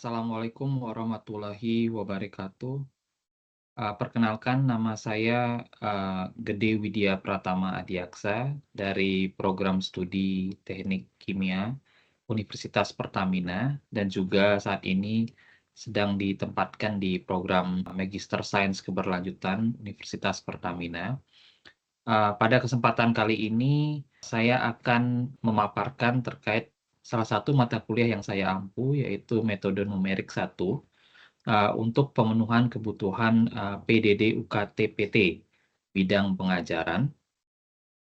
Assalamualaikum warahmatullahi wabarakatuh. Perkenalkan nama saya, Gede Widya Pratama Adiaksa dari Program Studi Teknik Kimia Universitas Pertamina dan juga saat ini sedang ditempatkan di program Magister Sains Keberlanjutan Universitas Pertamina. Pada kesempatan kali ini saya akan memaparkan terkait salah satu mata kuliah yang saya ampu, yaitu metode numerik 1 untuk pemenuhan kebutuhan PDD UKT-PT bidang pengajaran.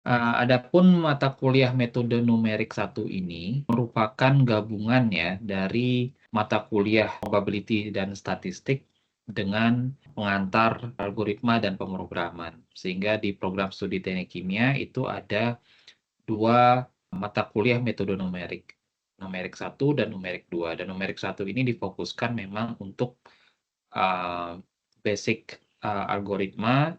Adapun mata kuliah metode numerik 1 ini merupakan gabungan ya dari mata kuliah probability dan statistik dengan pengantar algoritma dan pemrograman. Sehingga di program studi teknik kimia itu ada dua mata kuliah metode numerik. Numerik 1 dan numerik 2. Dan numerik 1 ini difokuskan memang untuk basic algoritma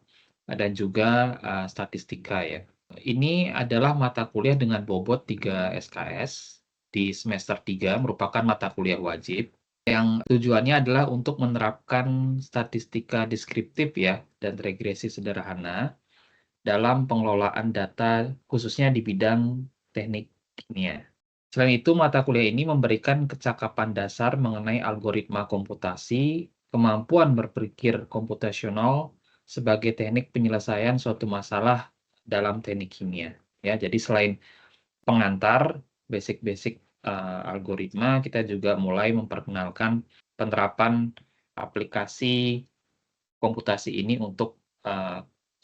dan juga statistika ya. Ini adalah mata kuliah dengan bobot 3 SKS di semester 3, merupakan mata kuliah wajib yang tujuannya adalah untuk menerapkan statistika deskriptif ya dan regresi sederhana dalam pengelolaan data khususnya di bidang teknik kimia. Selain itu, mata kuliah ini memberikan kecakapan dasar mengenai algoritma komputasi, kemampuan berpikir komputasional sebagai teknik penyelesaian suatu masalah dalam teknik kimia. Ya, jadi selain pengantar basic-basic algoritma, kita juga mulai memperkenalkan penerapan aplikasi komputasi ini untuk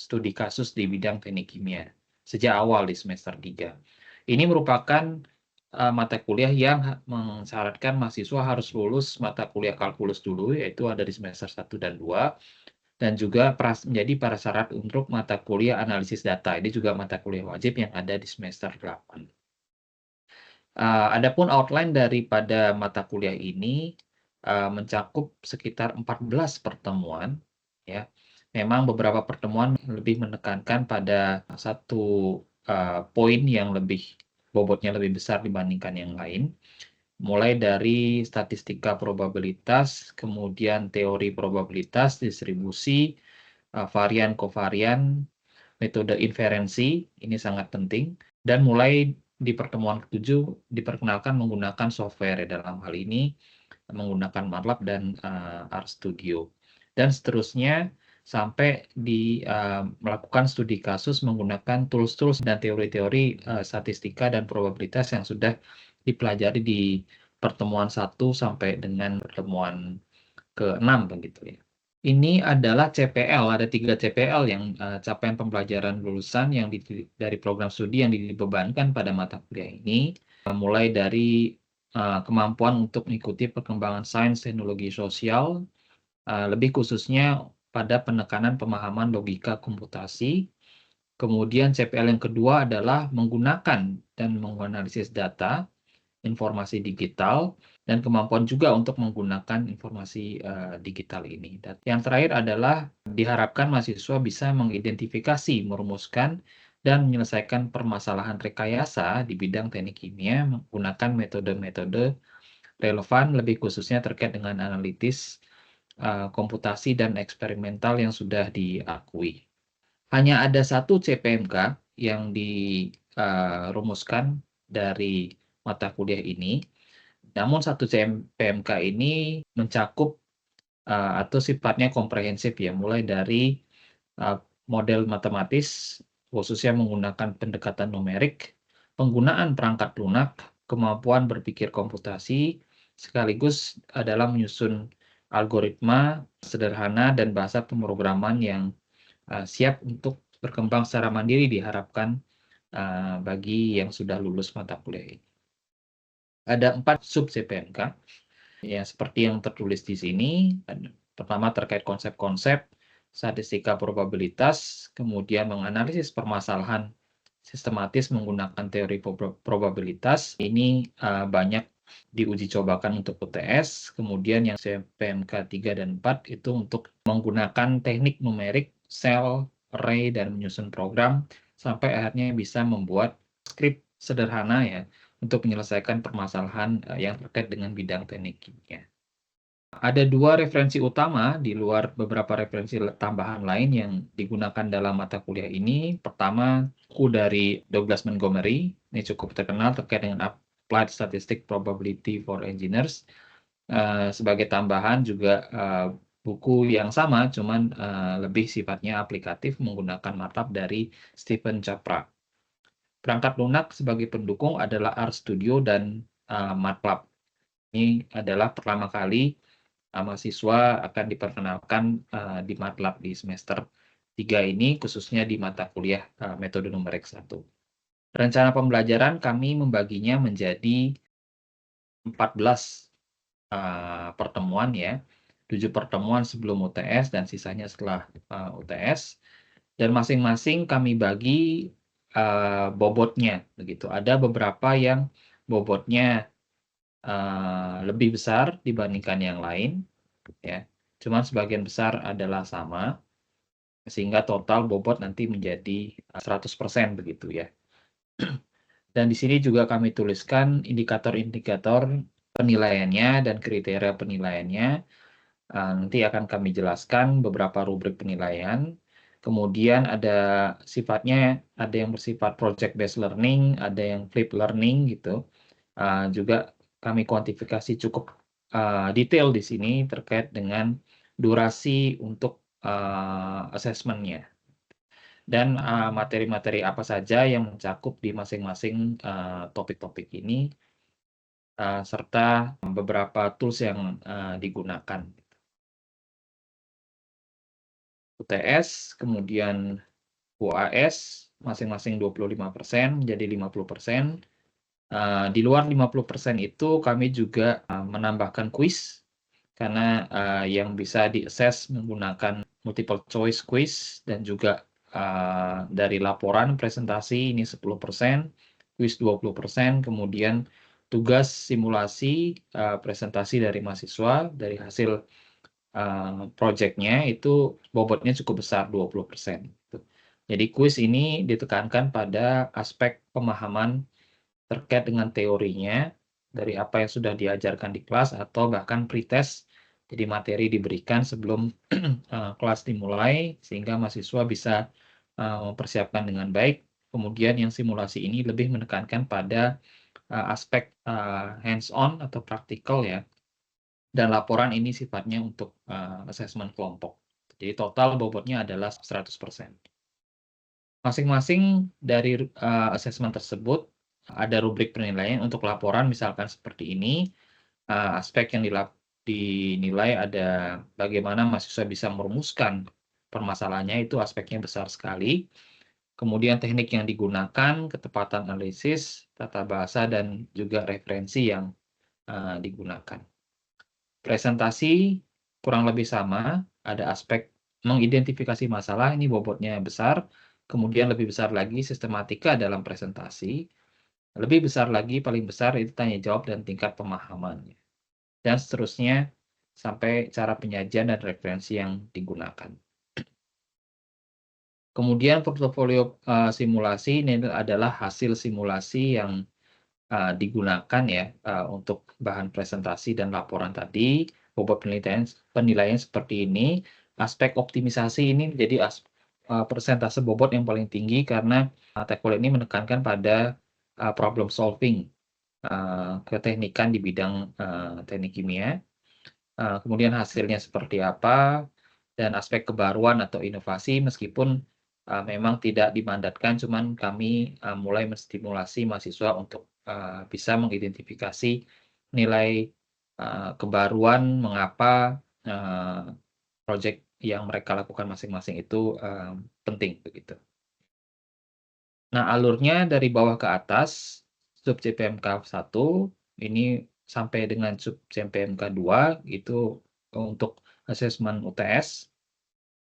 studi kasus di bidang teknik kimia sejak awal di semester 3. Ini merupakan mata kuliah yang mensyaratkan mahasiswa harus lulus mata kuliah kalkulus dulu, yaitu ada di semester 1 dan 2, dan juga menjadi prasyarat untuk mata kuliah analisis data. Ini juga mata kuliah wajib yang ada di semester 8. Adapun outline daripada mata kuliah ini mencakup sekitar 14 pertemuan, ya. Memang beberapa pertemuan lebih menekankan pada satu poin yang bobotnya lebih besar dibandingkan yang lain. Mulai dari statistika probabilitas, kemudian teori probabilitas, distribusi, varian kovarian, metode inferensi, ini sangat penting, dan mulai di pertemuan ke-7 diperkenalkan menggunakan software ya, dalam hal ini menggunakan MATLAB dan RStudio. Dan seterusnya sampai melakukan studi kasus menggunakan tools-tools dan teori-teori statistika dan probabilitas yang sudah dipelajari di pertemuan 1 sampai dengan pertemuan ke-6 begitu ya. Ini adalah CPL, ada 3 CPL yang capaian pembelajaran lulusan yang dari program studi yang dibebankan pada mata kuliah ini, mulai dari kemampuan untuk mengikuti perkembangan sains teknologi sosial, lebih khususnya pada penekanan pemahaman logika komputasi. Kemudian CPL yang kedua adalah menggunakan dan menganalisis data, informasi digital, dan kemampuan juga untuk menggunakan informasi digital ini. Dan yang terakhir adalah diharapkan mahasiswa bisa mengidentifikasi, merumuskan, dan menyelesaikan permasalahan rekayasa di bidang teknik kimia menggunakan metode-metode relevan, lebih khususnya terkait dengan analitis, komputasi, dan eksperimental yang sudah diakui. Hanya ada satu CPMK yang dirumuskan dari mata kuliah ini, namun satu PMK ini mencakup atau sifatnya komprehensif ya, mulai dari model matematis, khususnya menggunakan pendekatan numerik, penggunaan perangkat lunak, kemampuan berpikir komputasi, sekaligus dalam menyusun algoritma sederhana dan bahasa pemrograman yang siap untuk berkembang secara mandiri diharapkan bagi yang sudah lulus mata kuliah ini. Ada 4 sub CPMK, ya seperti yang tertulis di sini. Pertama terkait konsep-konsep, statistika probabilitas, kemudian menganalisis permasalahan sistematis menggunakan teori probabilitas. Ini banyak diuji cobakan untuk UTS, kemudian yang CPMK 3 dan 4 itu untuk menggunakan teknik numerik, sel, array, dan menyusun program, sampai akhirnya bisa membuat skrip sederhana ya, untuk menyelesaikan permasalahan yang terkait dengan bidang teknik kimia. Ada 2 referensi utama di luar beberapa referensi tambahan lain yang digunakan dalam mata kuliah ini. Pertama, buku dari Douglas Montgomery, ini cukup terkenal terkait dengan Applied Statistics Probability for Engineers. Sebagai tambahan juga buku yang sama, cuman lebih sifatnya aplikatif menggunakan MATLAB dari Stephen Chapra. Perangkat lunak sebagai pendukung adalah RStudio dan MATLAB. Ini adalah pertama kali mahasiswa akan diperkenalkan di MATLAB di semester 3 ini, khususnya di mata kuliah metode numerik 1. Rencana pembelajaran kami membaginya menjadi 14 pertemuan ya, 7 pertemuan sebelum UTS dan sisanya setelah UTS. Dan masing-masing kami bagi bobotnya, begitu. Ada beberapa yang bobotnya lebih besar dibandingkan yang lain, ya. Cuman sebagian besar adalah sama, sehingga total bobot nanti menjadi 100% begitu ya. Dan di sini juga kami tuliskan indikator-indikator penilaiannya dan kriteria penilaiannya. Nanti akan kami jelaskan beberapa rubrik penilaian. Kemudian ada sifatnya, ada yang bersifat project based learning, ada yang flip learning gitu. Juga kami kuantifikasi cukup detail di sini terkait dengan durasi untuk assessment-nya. Dan materi-materi apa saja yang mencakup di masing-masing topik-topik ini, serta beberapa tools yang digunakan. UTS, kemudian UAS, masing-masing 25%, jadi 50%. Di luar 50% itu kami juga menambahkan kuis, karena yang bisa di-assess menggunakan multiple choice quiz dan juga dari laporan presentasi ini 10%, kuis 20%, kemudian tugas simulasi presentasi dari mahasiswa dari hasil proyeknya itu bobotnya cukup besar 20%. Jadi kuis ini ditekankan pada aspek pemahaman terkait dengan teorinya dari apa yang sudah diajarkan di kelas atau bahkan pretest. Jadi materi diberikan sebelum kelas dimulai sehingga mahasiswa bisa mempersiapkan dengan baik. Kemudian yang simulasi ini lebih menekankan pada aspek hands-on atau praktikal ya. Dan laporan ini sifatnya untuk asesmen kelompok. Jadi total bobotnya adalah 100%. Masing-masing dari asesmen tersebut ada rubrik penilaian untuk laporan misalkan seperti ini. Aspek yang dinilai ada bagaimana mahasiswa bisa merumuskan permasalahannya, itu aspeknya besar sekali. Kemudian teknik yang digunakan, ketepatan analisis, tata bahasa, dan juga referensi yang digunakan. Presentasi kurang lebih sama, ada aspek mengidentifikasi masalah, ini bobotnya besar, kemudian lebih besar lagi sistematika dalam presentasi, lebih besar lagi, paling besar itu tanya jawab dan tingkat pemahaman, dan seterusnya sampai cara penyajian dan referensi yang digunakan. Kemudian portofolio simulasi ini adalah hasil simulasi yang digunakan ya untuk bahan presentasi dan laporan tadi. Bobot penilaian seperti ini. Aspek optimisasi ini menjadi persentase bobot yang paling tinggi karena teknik ini menekankan pada problem solving, keteknikan di bidang teknik kimia. Kemudian hasilnya seperti apa, dan aspek kebaruan atau inovasi meskipun memang tidak dimandatkan, cuman kami mulai menstimulasi mahasiswa untuk bisa mengidentifikasi nilai kebaruan mengapa proyek yang mereka lakukan masing-masing itu penting begitu. Nah, alurnya dari bawah ke atas, sub CPMK 1 ini sampai dengan sub CPMK 2 itu untuk asesmen UTS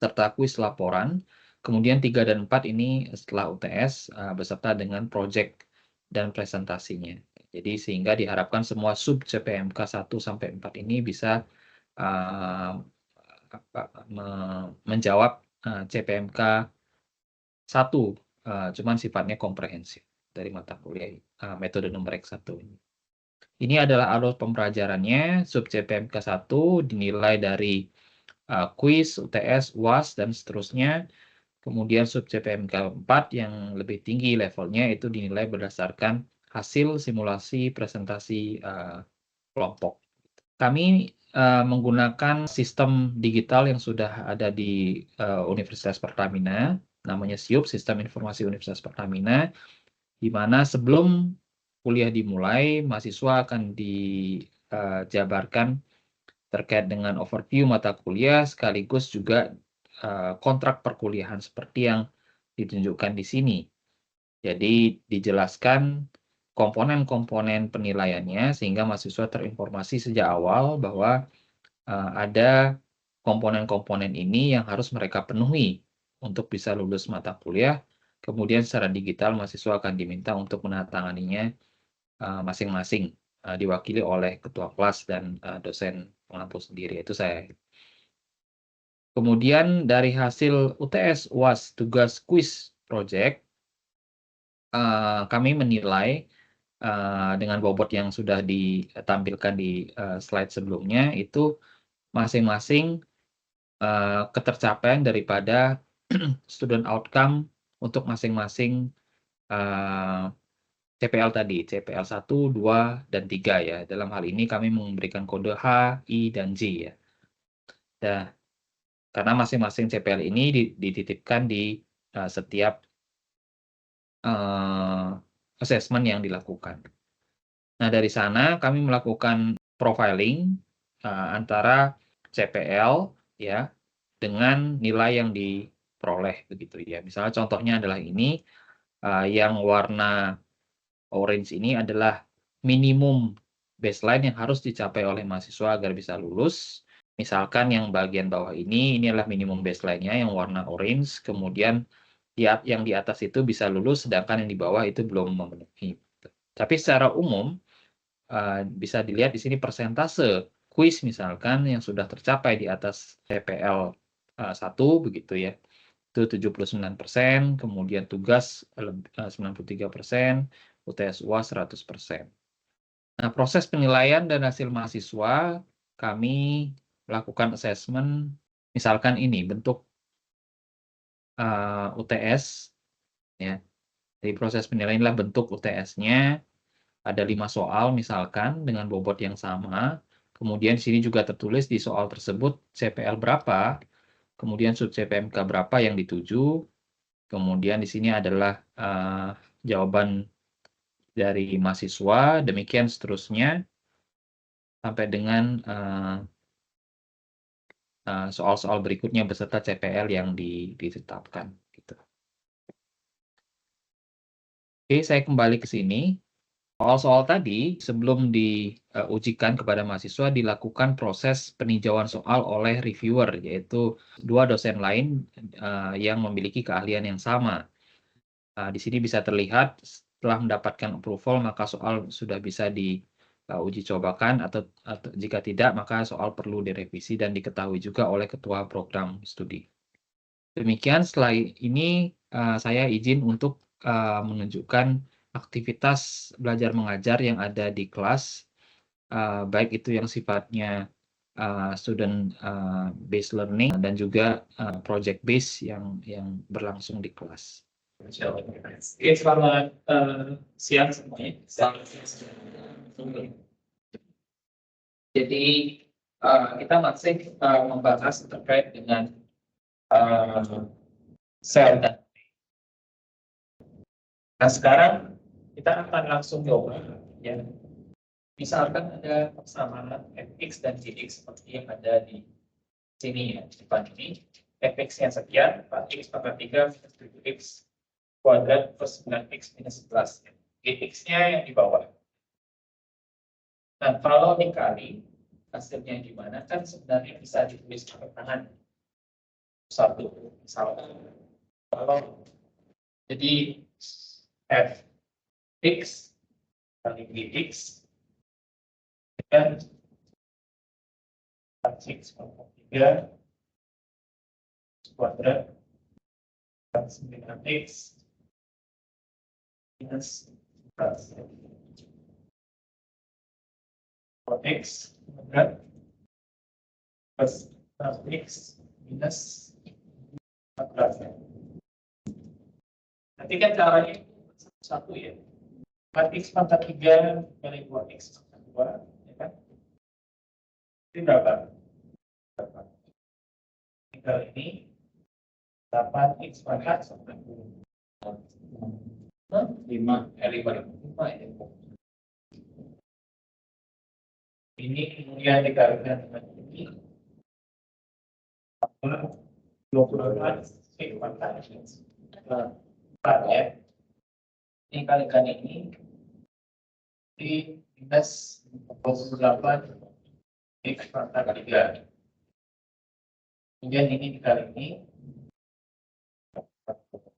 serta kuis laporan. Kemudian 3 dan 4 ini setelah UTS beserta dengan proyek dan presentasinya. Jadi sehingga diharapkan semua sub CPMK 1 sampai 4 ini bisa menjawab CPMK 1, cuman sifatnya komprehensif dari mata kuliah metode numerik 1 ini. Ini adalah alur pembelajarannya, sub CPMK 1 dinilai dari kuis, UTS, UAS, dan seterusnya. Kemudian sub CPMK 4 yang lebih tinggi levelnya itu dinilai berdasarkan hasil simulasi presentasi kelompok. Kami menggunakan sistem digital yang sudah ada di Universitas Pertamina, namanya SIUP, Sistem Informasi Universitas Pertamina, di mana sebelum kuliah dimulai, mahasiswa akan dijabarkan terkait dengan overview mata kuliah, sekaligus juga kontrak perkuliahan seperti yang ditunjukkan di sini. Jadi dijelaskan komponen-komponen penilaiannya sehingga mahasiswa terinformasi sejak awal bahwa ada komponen-komponen ini yang harus mereka penuhi untuk bisa lulus mata kuliah. Kemudian secara digital mahasiswa akan diminta untuk menandatanganinya masing-masing, diwakili oleh ketua kelas dan dosen pengampu sendiri, itu saya. Kemudian dari hasil UTS, UAS, tugas kuis project, kami menilai dengan bobot yang sudah ditampilkan di slide sebelumnya, itu masing-masing ketercapaian daripada student outcome untuk masing-masing CPL tadi, CPL 1, 2, dan 3 ya. Dalam hal ini kami memberikan kode H, I, dan J ya. Nah, karena masing-masing CPL ini dititipkan di setiap assessment yang dilakukan. Nah, dari sana kami melakukan profiling antara CPL ya dengan nilai yang diperoleh begitu ya. Misalnya contohnya adalah ini, yang warna orange ini adalah minimum baseline yang harus dicapai oleh mahasiswa agar bisa lulus. Misalkan yang bagian bawah ini adalah minimum baseline-nya yang warna orange, kemudian yang di atas itu bisa lulus, sedangkan yang di bawah itu belum memenuhi. Tapi secara umum, bisa dilihat di sini persentase kuis misalkan yang sudah tercapai di atas CPL 1 begitu ya, itu 79%, kemudian tugas 93%, UTS UAS 100%. Nah, proses penilaian dan hasil mahasiswa, kami melakukan assessment, misalkan ini bentuk UTS, ya. Jadi proses penilaian adalah bentuk UTS-nya, ada 5 soal misalkan dengan bobot yang sama, kemudian di sini juga tertulis di soal tersebut CPL berapa, kemudian sub CPMK berapa yang dituju, kemudian di sini adalah jawaban dari mahasiswa, demikian seterusnya, sampai dengan soal-soal berikutnya beserta CPL yang ditetapkan. Gitu. Oke, saya kembali ke sini. Soal-soal tadi, sebelum diujikan kepada mahasiswa, dilakukan proses peninjauan soal oleh reviewer, yaitu 2 dosen lain yang memiliki keahlian yang sama. Di sini bisa terlihat setelah mendapatkan approval, maka soal sudah bisa diuji cobakan, atau jika tidak, maka soal perlu direvisi dan diketahui juga oleh ketua program studi. Demikian, setelah ini saya izin untuk menunjukkan aktivitas belajar mengajar yang ada di kelas, baik itu yang sifatnya student based learning dan juga project based yang berlangsung di kelas. Oke, selamat siang semuanya. Jadi kita masih membahas terkait dengan sel dan. Nah, sekarang kita akan langsung coba ya. Misalkan ada persamaan fx dan gx seperti yang ada di sini ya, di depan ini. Fx-nya sekian, 4x pangkat 3 minus 7x kuadrat plus 9x minus 11. Gx-nya yang di bawah. Nah, kalau dikali, hasilnya gimana? Kan sebenarnya bisa ditulis pakai tangan. Satu, misalkan. Kalau jadi f x kali gx dan 4x pangkat 3 kuadrat plus 9x minus 11. X kuadrat plus X minus 14. Nanti kan caranya satu ya. 4X pangkat 3 kali 2X pangkat 2, ya kan? Ini berapa? Tinggal ini 8X pangkat 1. 5 ya. Ini kemudian dikalikan dengan ini 24 ya. Ini kalikan ini di minus 28 X pangkat 3. Kemudian ini dikali ini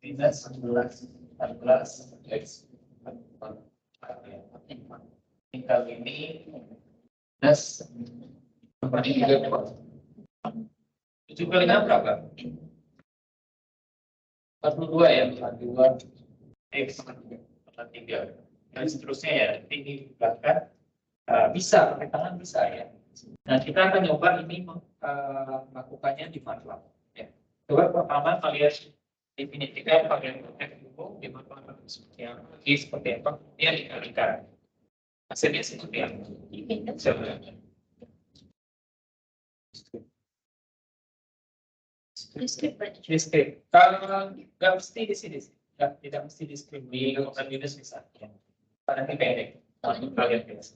minus 14 X pangkat 4. Ini kali ini minus 7 kali 6 berapa? 42 ya, 42 X pangkat 3. Dan seterusnya ya, ini dibelakang bisa, pakai tangan bisa ya. Nah, kita akan coba ini melakukannya di MATLAB. Ya. Coba pertama kalian definisikan pakai F dulu, di MATLAB seperti apa, G seperti apa, kemudian dikalikan. Hasilnya seperti apa? Deskrip. Kalau nggak mesti di sini, tidak mesti deskrip di komentar minus misalnya. Nanti pendek. Kalian biasa.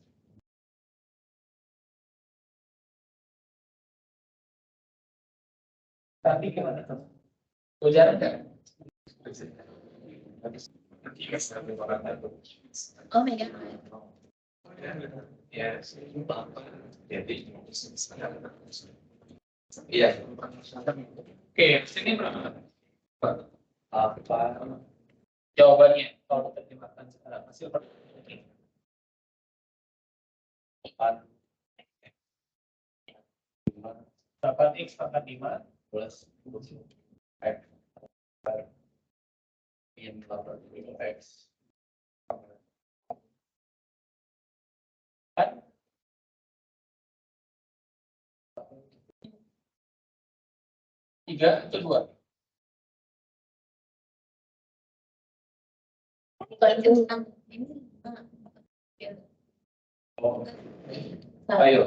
Tapi gimana tuh? Ujaran nggak? Oh my god. Ya, jadi iya. Oke, sini berapa? Apa? Jawabannya kalau diterjemahkan secara hasil berarti 8X pangkat 5 plus X min 8X kan? Tiga atau 2? Oh, ayo.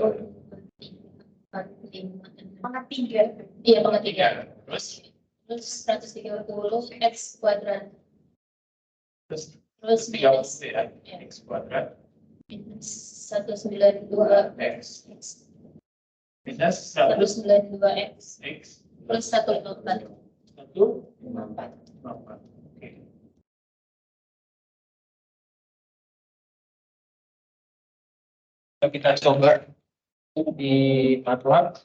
Pangkat 3. Iya, pangkat 3. Terus 130 X kuadrat. Terus minus ya, X kuadrat minus 192 X minus 192 X X plus 154. 154. Oke. Kita coba di MATLAB.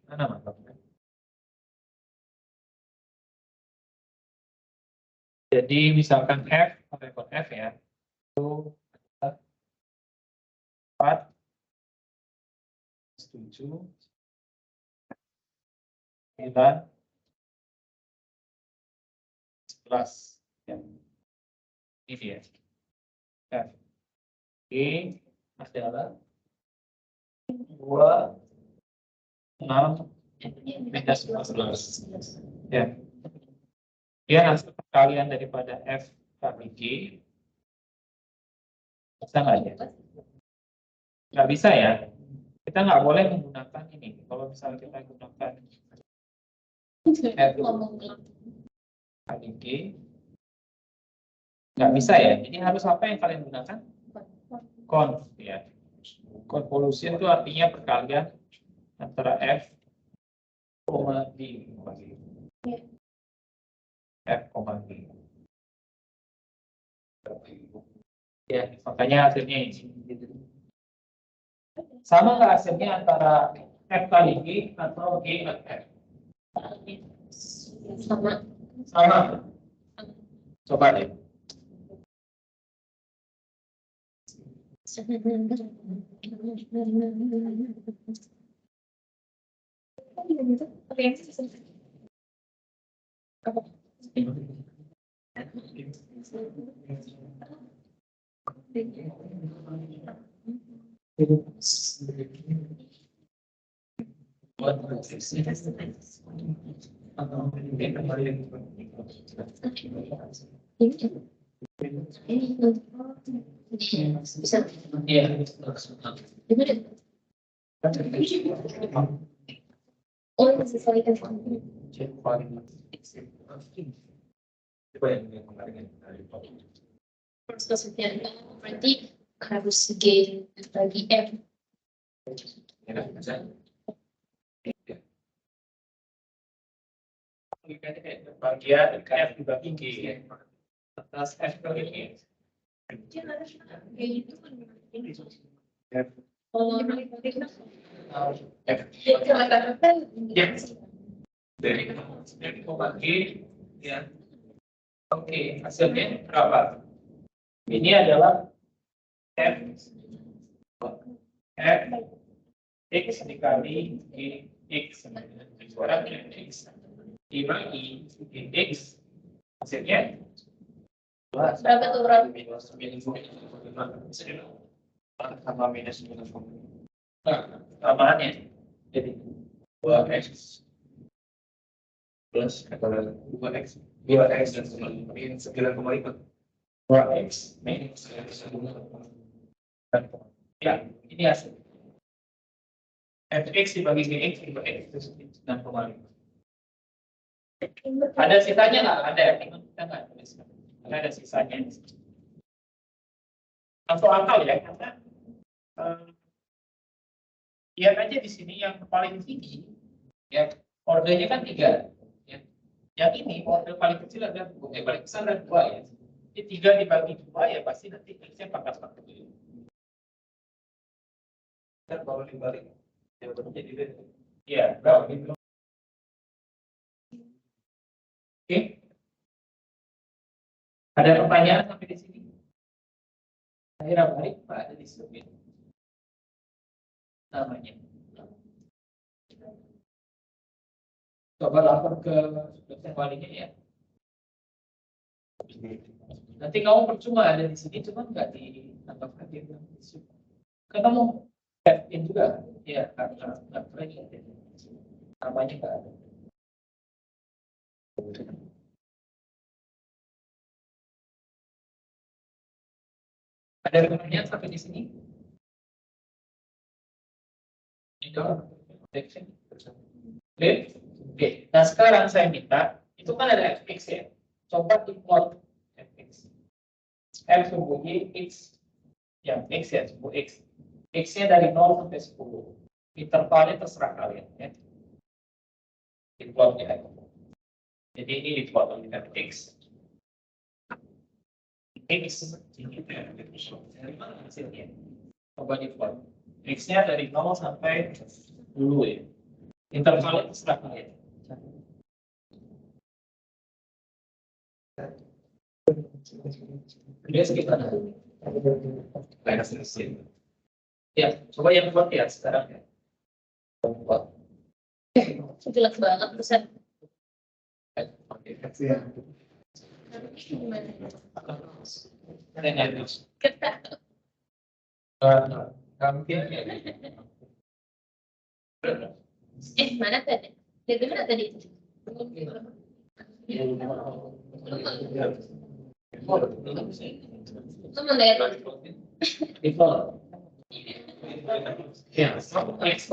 Mana MATLAB? Jadi misalkan F, variabel F ya, itu 4, 7, 9, 11. Ya. Ini dia. F. G adalah 2, 6, minus 11. Ya. Dia hasil perkalian daripada F kali G. Bisa nggak ya? Nggak bisa ya. Kita nggak boleh menggunakan ini. Kalau misalnya kita gunakan F kali G, nggak bisa ya. Ini harus apa yang kalian gunakan? Conv ya. Convolution itu artinya perkalian antara F, G. F, G. Ya, makanya hasilnya ini. Sama nggak hasilnya antara F kali G atau G kali F? Sama. Sama. Coba deh. Bisa. Iya. Oh, disesuaikan. Maksudnya berarti harus gain bagi F. Bagian F dibagi G. Atas F kali G. Oh, F. Ya. Dari membagi, ya. Oke, hasilnya berapa? Ini adalah F X dikali G X. Sekarang X dibagi X, hasilnya berapa tuh berapa? sama minus minus. Nah, tamaannya jadi 2x plus 2x dan 9,5. 2x minus 9,5. Ya, ini hasil. Fx dibagi Gx dibagi X 9,5. Ada sisanya nggak? Ada, kita nggak tulis. Ada sisanya. Masuk akal ya, karena lihat aja di sini yang paling tinggi, ya ordernya kan 3. Ya. Yang ini order paling kecil ada 2, yang paling besar ada 2 ya. Jadi 3 dibagi 2 ya pasti nanti X-nya pangkat 1. Dan kalau dibalik, ya jadi beda. Iya, berapa gitu. Oke. Ada pertanyaan sampai di sini? Akhirnya balik, Pak, ada di sini. Namanya. Coba lapor ke dosen walinya ya. Nanti kamu percuma ada di sini, cuma nggak ditambah hadir. Kan kamu in juga, ya karena nggak pernah namanya nggak ada. Ada pertanyaan sampai di sini? Oke. Nah sekarang saya minta, itu kan ada fx ya. Coba diplot fx. F sumbu x, yang x ya, sumbu x. X-nya dari 0 sampai 10. Intervalnya terserah kalian ya. Diplot ya. Jadi ini diplot oleh fx. X dari mana hasilnya? Coba diplot. X-nya dari 0 sampai 10 ya. Intervalnya terserah kalian. Dia sekitar ya, coba yang buat ya sekarang ya. Buat. Jelas banget Ustaz. Mana tadi? Dari mana tadi? Itu melihat. Ya, X,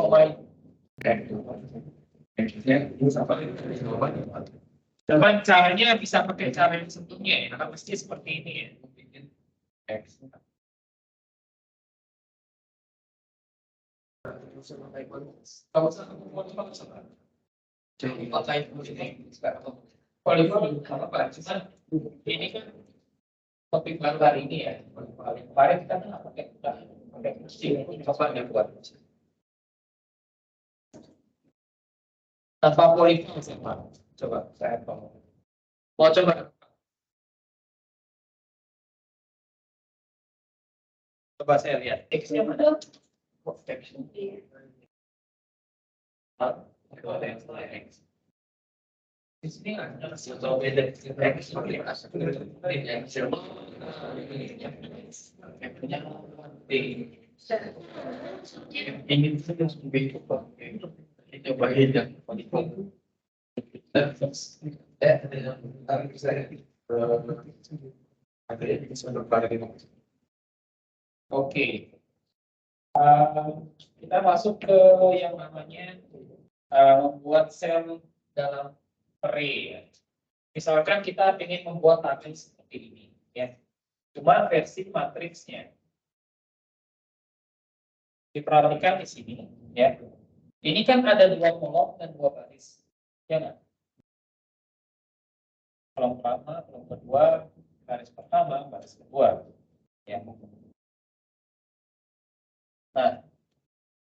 cuman caranya bisa pakai cara yang sebelumnya ya, karena mesti seperti ini ya. X. Jadi pakai ini sekarang. Polimer apa? Cuman ini kan topik baru hari ini ya. Kemarin kita nggak pakai mesin, coba dibuat. Tanpa polimer sama. Coba saya mau coba. Coba saya lihat. X-nya mana? Protection. Ada yang selain X. Di sini ada atau beda ini sudah begitu Pak. Kita cobain yang Oke, kita masuk ke yang namanya membuat sel dalam array. Ya. Misalkan kita ingin membuat tabel seperti ini, ya. Cuma versi matriksnya. Diperhatikan di sini, ya. Ini kan ada 2 kolom dan 2 baris, ya nggak? Kolom pertama, kolom kedua, baris pertama, baris kedua, ya. Nah,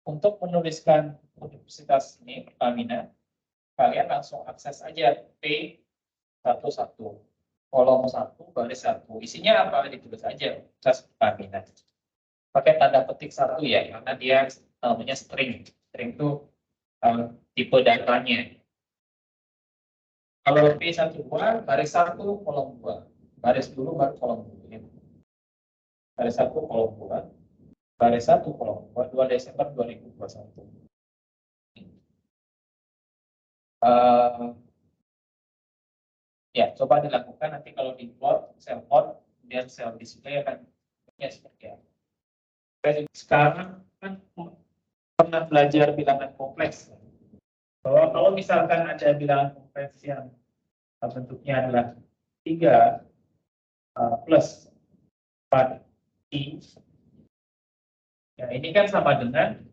untuk menuliskan universitas ini Pertamina, kalian langsung akses aja P11, kolom 1, baris 1. Isinya apa? Ditulis aja Universitas Pertamina. Pakai tanda petik 1 ya, karena dia namanya string. String itu tipe datanya. Kalau P12, baris 1, kolom 2. Baris dulu baru kolom 2. Baris 1, kolom 2. Baris 1, kolom 2. 2 Desember 2021. Ya, coba dilakukan nanti kalau di plot, sel plot, kemudian sel display akan seperti apa. Sekarang kan pernah belajar bilangan kompleks. Bahwa kalau misalkan ada bilangan kompleks yang bentuknya adalah 3 plus 4 I, ya ini kan sama dengan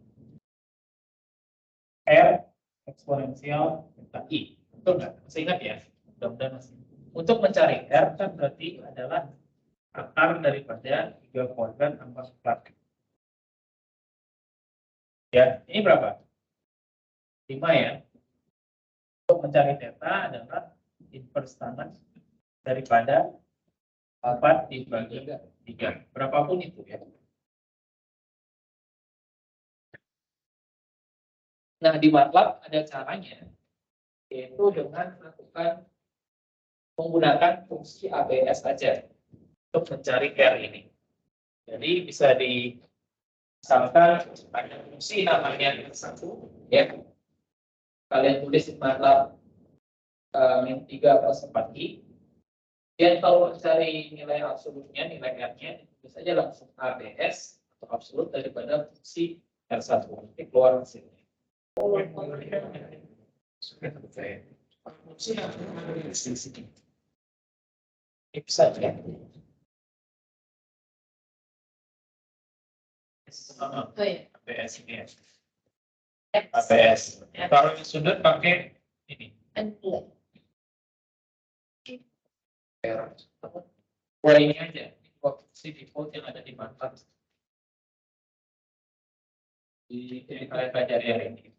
R eksponensial beta I. Betul nggak? Masih ingat ya? Mudah-mudahan masih. Untuk mencari R kan berarti adalah akar daripada 3 kuadran tambah 4. Ya, ini berapa? 5 ya. Untuk mencari theta adalah inverse tangan daripada 4 dibagi 3. Berapapun itu ya. Nah, di MATLAB ada caranya, yaitu dengan menggunakan fungsi ABS saja untuk mencari R ini. Jadi bisa misalkan ada fungsi namanya R1, ya. Kalian tulis di MATLAB min 3 plus 4i. Dan kalau mencari nilai absolutnya, nilai R-nya, bisa saja langsung ABS atau absolut daripada fungsi R1. Nanti keluar hasilnya. Bisa ya. Oh iya. ABS ini ya. ABS. Kalau di sudut pakai ini. Ini aja. Fungsi default yang ada di MATLAB. Di kalian pelajari hari ini.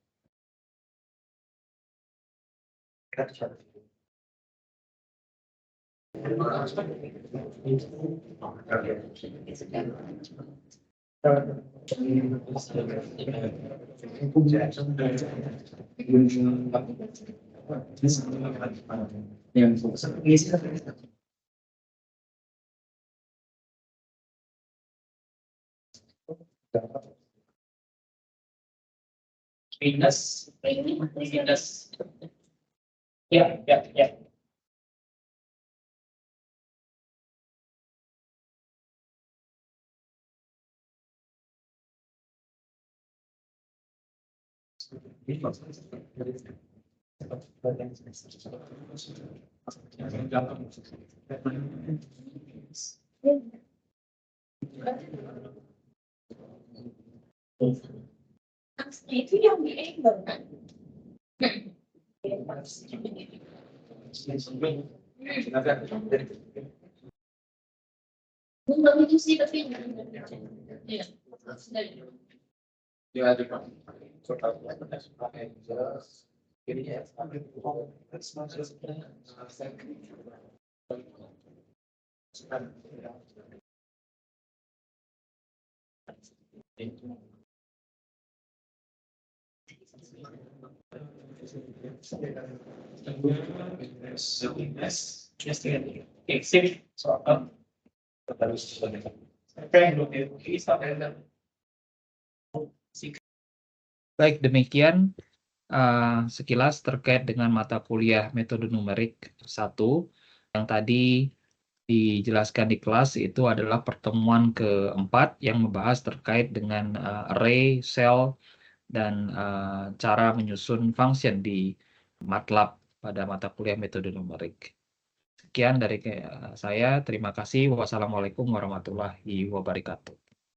Minus. Ya. Itu yang di angle kan? Belum itu sih tapi ya. Oke, sip. Soal Baik, demikian sekilas terkait dengan mata kuliah metode numerik 1 yang tadi dijelaskan di kelas. Itu adalah pertemuan keempat yang membahas terkait dengan array, cell, dan cara menyusun function di MATLAB pada mata kuliah metode numerik. Sekian dari saya. Terima kasih. Wassalamualaikum warahmatullahi wabarakatuh.